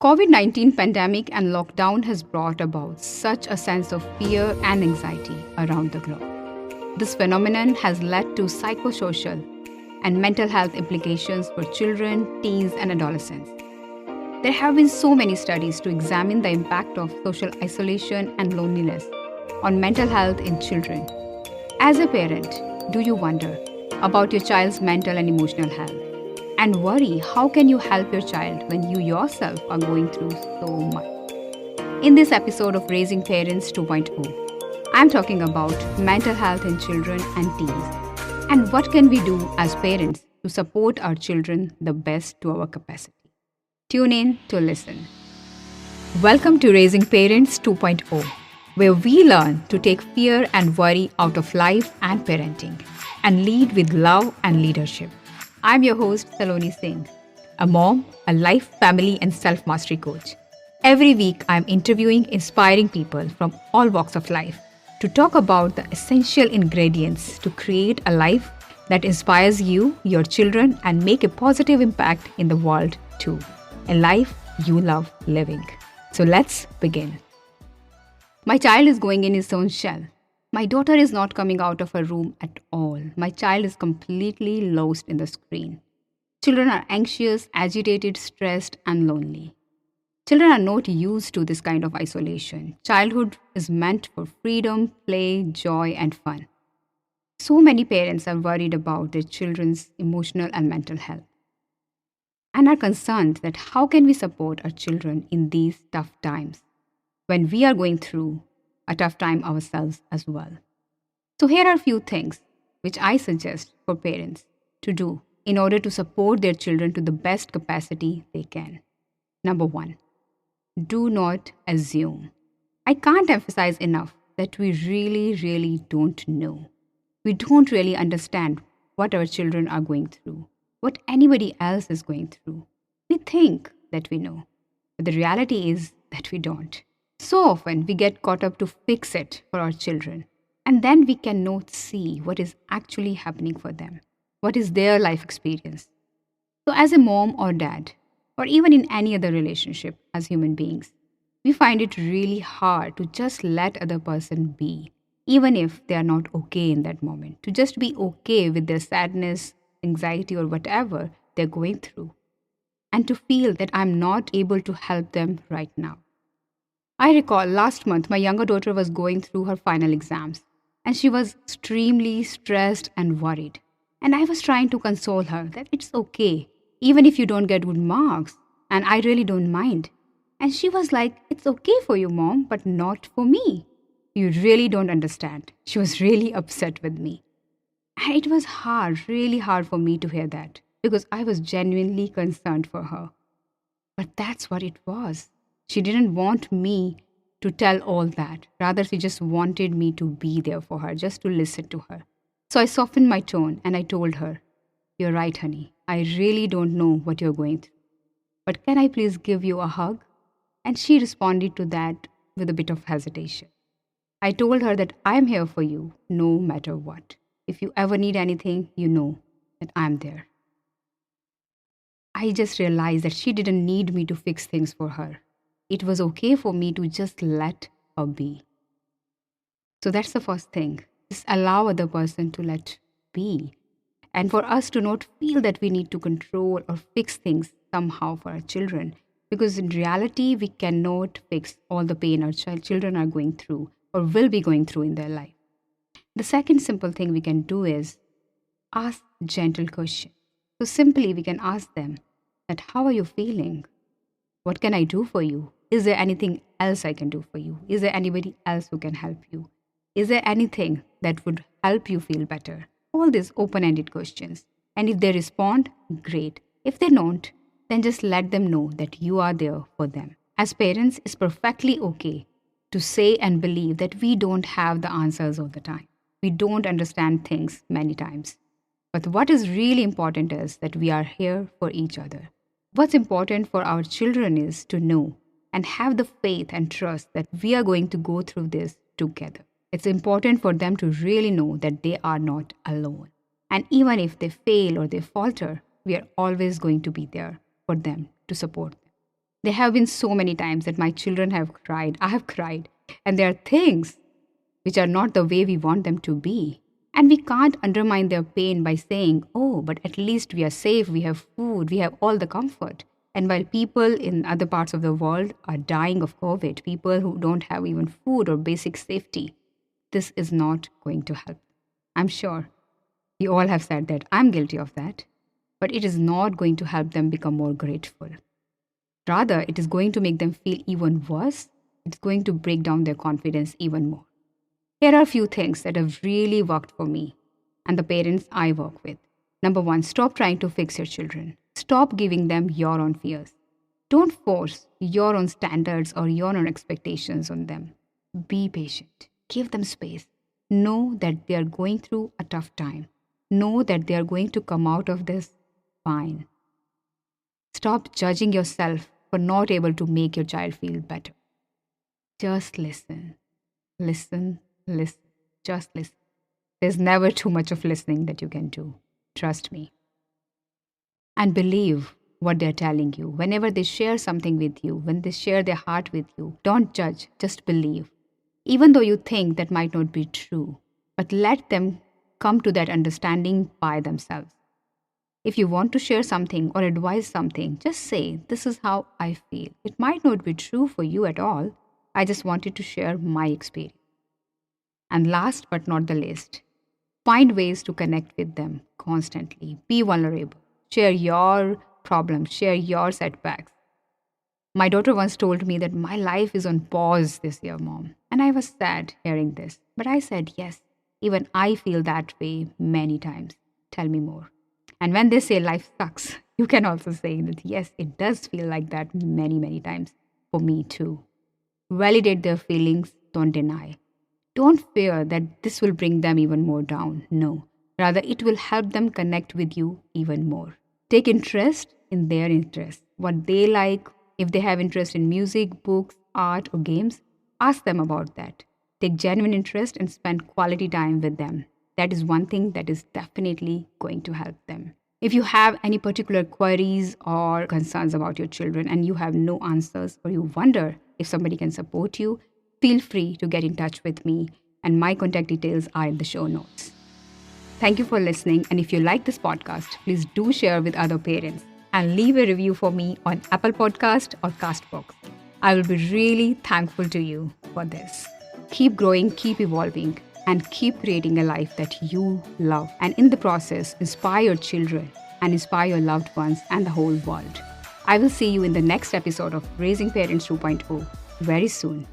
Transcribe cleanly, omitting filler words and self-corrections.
COVID-19 pandemic and lockdown has brought about such a sense of fear and anxiety around the globe. This phenomenon has led to psychosocial and mental health implications for children, teens, and adolescents. There have been so many studies to examine the impact of social isolation and loneliness on mental health in children. As a parent, do you wonder about your child's mental and emotional health? And worry, how can you help your child when you yourself are going through so much? In this episode of Raising Parents 2.0, I'm talking about mental health in children and teens and what can we do as parents to support our children the best to our capacity. Tune in to listen. Welcome to Raising Parents 2.0, where we learn to take fear and worry out of life and parenting and lead with love and leadership. I'm your host, Saloni Singh, a mom, a life, family, and self-mastery coach. Every week, I'm interviewing inspiring people from all walks of life to talk about the essential ingredients to create a life that inspires you, your children, and make a positive impact in the world too. A life you love living. So let's begin. My child is going in his own shell. My daughter is not coming out of her room at all. My child is completely lost in the screen. Children are anxious, agitated, stressed, and lonely. Children are not used to this kind of isolation. Childhood is meant for freedom, play, joy, and fun. So many parents are worried about their children's emotional and mental health and are concerned that how can we support our children in these tough times when we are going through a tough time ourselves as well. So here are a few things which I suggest for parents to do in order to support their children to the best capacity they can. Number 1, do not assume. I can't emphasize enough that we really don't know. We don't really understand what our children are going through, what anybody else is going through. We think that we know, but the reality is that we don't. So often we get caught up to fix it for our children, and then we cannot see what is actually happening for them, what is their life experience. So as a mom or dad, or even in any other relationship as human beings, we find it really hard to just let other person be, even if they are not okay in that moment, to just be okay with their sadness, anxiety, or whatever they're going through, and to feel that I'm not able to help them right now. I recall last month my younger daughter was going through her final exams and she was extremely stressed and worried. And I was trying to console her that it's okay, even if you don't get good marks, and I really don't mind. And she was like, it's okay for you, mom, but not for me. You really don't understand. She was really upset with me. And it was hard, really hard for me to hear that because I was genuinely concerned for her. But that's what it was. She didn't want me to tell all that. Rather, she just wanted me to be there for her, just to listen to her. So I softened my tone and I told her, you're right, honey. I really don't know what you're going through. But can I please give you a hug? And she responded to that with a bit of hesitation. I told her that I'm here for you no matter what. If you ever need anything, you know that I'm there. I just realized that she didn't need me to fix things for her. It was okay for me to just let her be. So that's the first thing. Just allow other person to let be. And for us to not feel that we need to control or fix things somehow for our children. Because in reality, we cannot fix all the pain our children are going through or will be going through in their life. The second simple thing we can do is ask gentle questions. So simply we can ask them that how are you feeling? What can I do for you? Is there anything else I can do for you? Is there anybody else who can help you? Is there anything that would help you feel better? All these open-ended questions. And if they respond, great. If they don't, then just let them know that you are there for them. As parents, it's perfectly okay to say and believe that we don't have the answers all the time. We don't understand things many times. But what is really important is that we are here for each other. What's important for our children is to know and have the faith and trust that we are going to go through this together. It's important for them to really know that they are not alone. And even if they fail or they falter, we are always going to be there for them to support them. There have been so many times that my children have cried. I have cried. And there are things which are not the way we want them to be. And we can't undermine their pain by saying, oh, but at least we are safe, we have food, we have all the comfort. And while people in other parts of the world are dying of COVID, people who don't have even food or basic safety, this is not going to help. I'm sure we all have said that. I'm guilty of that. But it is not going to help them become more grateful. Rather, it is going to make them feel even worse. It's going to break down their confidence even more. Here are a few things that have really worked for me and the parents I work with. Number one, stop trying to fix your children. Stop giving them your own fears. Don't force your own standards or your own expectations on them. Be patient. Give them space. Know that they are going through a tough time. Know that they are going to come out of this fine. Stop judging yourself for not able to make your child feel better. Just listen. Listen. Listen. Just listen. There's never too much of listening that you can do. Trust me. And believe what they're telling you. Whenever they share something with you, when they share their heart with you, don't judge, just believe. Even though you think that might not be true, but let them come to that understanding by themselves. If you want to share something or advise something, just say, this is how I feel. It might not be true for you at all. I just wanted to share my experience. And last but not the least, find ways to connect with them constantly. Be vulnerable. Share your problems. Share your setbacks. My daughter once told me that my life is on pause this year, Mom. And I was sad hearing this. But I said, yes, even I feel that way many times. Tell me more. And when they say life sucks, you can also say that, yes, it does feel like that many, many times for me too. Validate their feelings. Don't deny. Don't fear that this will bring them even more down. No. Rather, it will help them connect with you even more. Take interest in their interests. What they like. If they have interest in music, books, art, or games, ask them about that. Take genuine interest and spend quality time with them. That is one thing that is definitely going to help them. If you have any particular queries or concerns about your children and you have no answers, or you wonder if somebody can support you, feel free to get in touch with me, and my contact details are in the show notes. Thank you for listening, and if you like this podcast, please do share with other parents and leave a review for me on Apple Podcast or Castbox. I will be really thankful to you for this. Keep growing, keep evolving, and keep creating a life that you love. And in the process, inspire your children and inspire your loved ones and the whole world. I will see you in the next episode of Raising Parents 2.0 very soon.